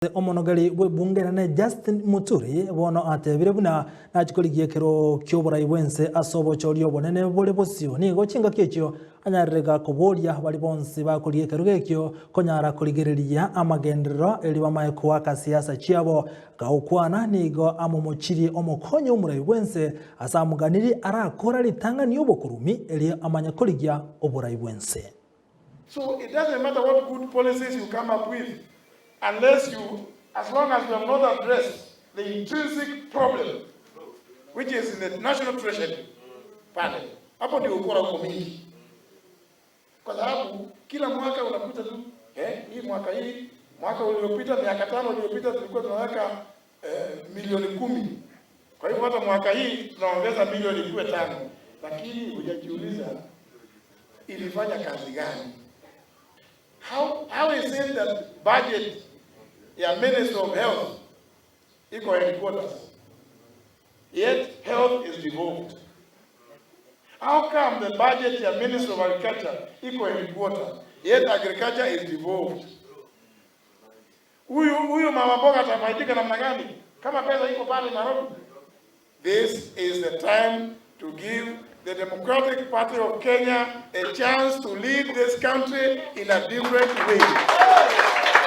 Omonogari we bungerane Justin Muturi bono atebire buna nachikoligie kero kyoborai bwense asobochori obonene bole bosio ni gochinga kekyo anyarega koboria bali bonse bakolie kero gekyo konyara koligereria amagendero eli bamaye kuwaka siasa chiabo gaukwana nigo amomochiri omokonyo umurai bwense asamuganiri arakora litanga ni obokurumi eli amanya koligia oborai bwense. So it doesn't matter what good policies you come up with, unless as long as you have not addressed the intrinsic problem, which is in the national treasury panel. Hapo ndio ukora uko mingi. Kwa sababu kila mwaka unakuta tu, hii mwaka uliopita, miaka 5 iliyopita tulikuwa tunaweka milioni 10. Kwa hivyo hata mwaka hii tunaongeza milioni 5. Lakini hujajiuliza ilifanya kazi gani? How is it that budget ya Minister of Health iko headquarters, yet health is devolved? How come the budget ya Minister of Agriculture iko headquarters, yet agriculture is devolved? Huyu mama mboga atafaidika namna gani kama pesa iko pale Nairobi? This is the time to give the Democratic Party of Kenya a chance to lead this country in a different way.